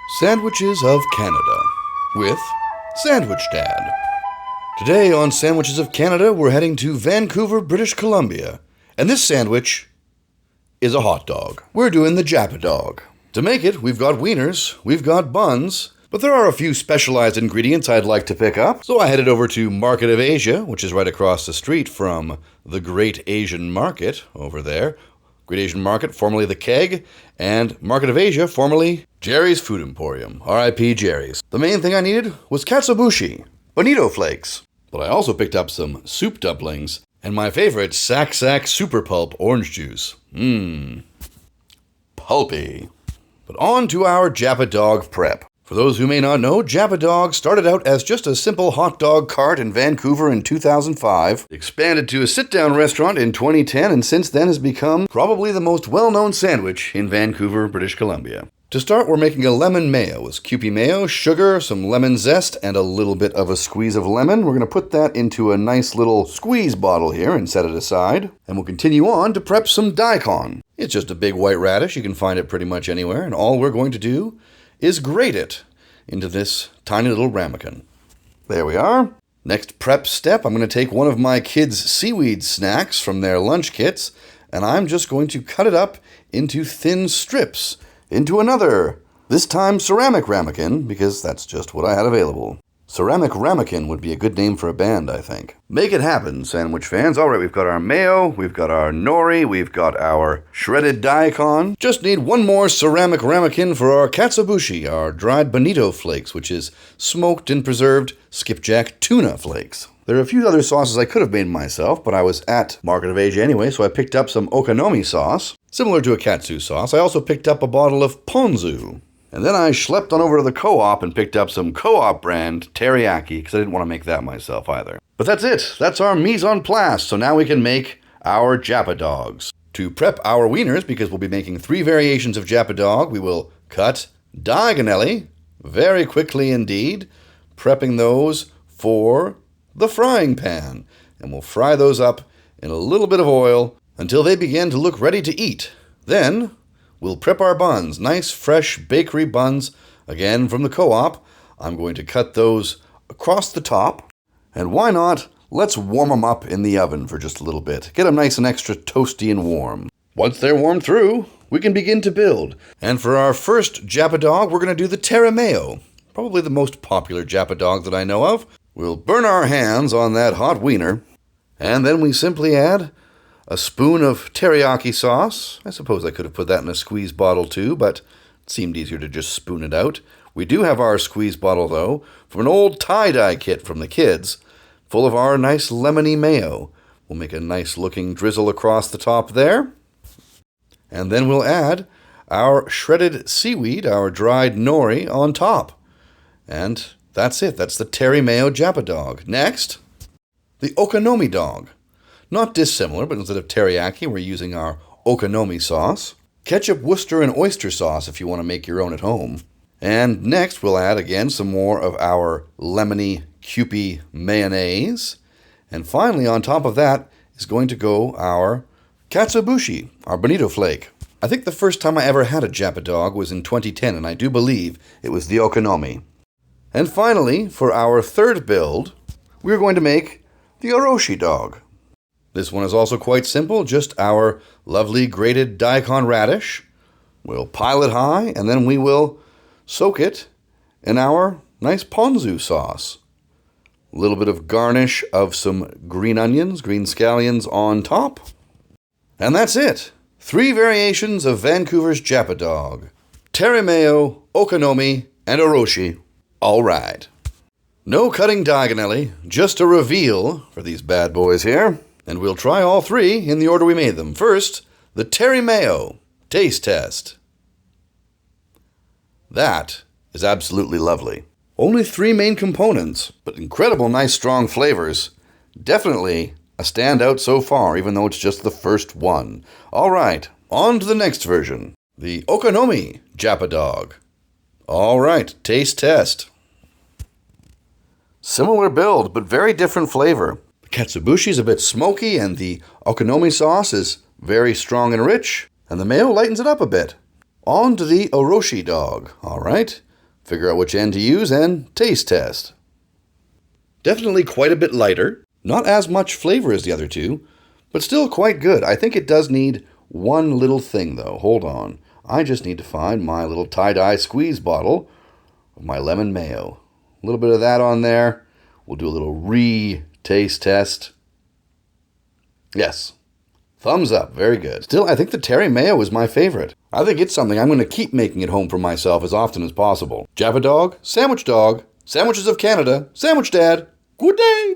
Sandwiches of Canada with Sandwich Dad. Today on Sandwiches of Canada, we're heading to Vancouver, British Columbia. And this sandwich is a hot dog. We're doing the Japadog. To make it, we've got wieners, we've got buns, but there are a few specialized ingredients I'd like to pick up. So I headed over to Market of Asia, which is right across the street from the Great Asian Market over there. Great Asian Market, formerly The Keg, and Market of Asia, formerly Jerry's Food Emporium, R.I.P. Jerry's. The main thing I needed was katsuobushi, bonito flakes, but I also picked up some soup dumplings, and my favorite Sac Super Pulp orange juice. Pulpy. But on to our Japadog prep. For those who may not know, Japadog started out as just a simple hot dog cart in Vancouver in 2005, expanded to a sit-down restaurant in 2010, and since then has become probably the most well-known sandwich in Vancouver, British Columbia. To start, we're making a lemon mayo with Kewpie mayo, sugar, some lemon zest, and a little bit of a squeeze of lemon. We're going to put that into a nice little squeeze bottle here and set it aside. And we'll continue on to prep some daikon. It's just a big white radish. You can find it pretty much anywhere. And all we're going to do is grate it into this tiny little ramekin. There we are. Next prep step, I'm going to take one of my kids' seaweed snacks from their lunch kits, and I'm just going to cut it up into thin strips into another, this time ceramic ramekin, because that's just what I had available. Ceramic ramekin would be a good name for a band, I think. Make it happen, sandwich fans. All right, we've got our mayo, we've got our nori, we've got our shredded daikon. Just need one more ceramic ramekin for our katsuobushi, our dried bonito flakes, which is smoked and preserved skipjack tuna flakes. There are a few other sauces I could have made myself, but I was at Market of Asia anyway, so I picked up some okonomi sauce, similar to a katsu sauce. I also picked up a bottle of ponzu. And then I schlepped on over to the Co-op and picked up some Co-op brand teriyaki, because I didn't want to make that myself either. But that's it. That's our mise en place. So now we can make our Japadogs. To prep our wieners, because we'll be making 3 variations of Japadog, we will cut diagonally, very quickly indeed, prepping those for the frying pan. And we'll fry those up in a little bit of oil until they begin to look ready to eat. Then we'll prep our buns, nice fresh bakery buns, again from the Co-op. I'm going to cut those across the top. And why not, let's warm them up in the oven for just a little bit. Get them nice and extra toasty and warm. Once they're warmed through, we can begin to build. And for our first Japadog, we're going to do the Terimayo, probably the most popular Japadog that I know of. We'll burn our hands on that hot wiener, and then we simply add a spoon of teriyaki sauce. I suppose I could have put that in a squeeze bottle too, but it seemed easier to just spoon it out. We do have our squeeze bottle, though, from an old tie-dye kit from the kids, full of our nice lemony mayo. We'll make a nice looking drizzle across the top there. And then we'll add our shredded seaweed, our dried nori, on top. And that's it. That's the Terimayo Japadog. Next, the okonomi dog. Not dissimilar, but instead of teriyaki, we're using our okonomi sauce. Ketchup, Worcester, and oyster sauce if you want to make your own at home. And next, we'll add again some more of our lemony Kewpie mayonnaise. And finally, on top of that is going to go our katsuobushi, our bonito flake. I think the first time I ever had a Japadog was in 2010, and I do believe it was the okonomi. And finally, for our third build, we're going to make the oroshi dog. This one is also quite simple, just our lovely grated daikon radish. We'll pile it high, and then we will soak it in our nice ponzu sauce. A little bit of garnish of some green onions, green scallions on top. And that's it. 3 variations of Vancouver's Japadog. Terimayo, okonomi, and oroshi. All right. No cutting diagonally, just a reveal for these bad boys here. And we'll try all 3 in the order we made them. First, the Terimayo taste test. That is absolutely lovely. Only 3 main components, but incredible nice strong flavors. Definitely a standout so far, even though it's just the first one. All right, on to the next version. The okonomi Japadog. All right, taste test. Similar build, but very different flavor. The katsuobushi is a bit smoky, and the okonomi sauce is very strong and rich, and the mayo lightens it up a bit. On to the oroshi dog. All right, Figure out which end to use and taste test. Definitely quite a bit lighter. Not as much flavor as the other two, but still quite good. I think it does need one little thing though. Hold on. I just need to find my little tie-dye squeeze bottle of my lemon mayo. A little bit of that on there. We'll do a little re-taste test. Yes. Thumbs up. Very good. Still, I think the Terimayo is my favorite. I think it's something I'm going to keep making at home for myself as often as possible. Japadog, Sandwich Dog, Sandwiches of Canada, Sandwich Dad. Good day!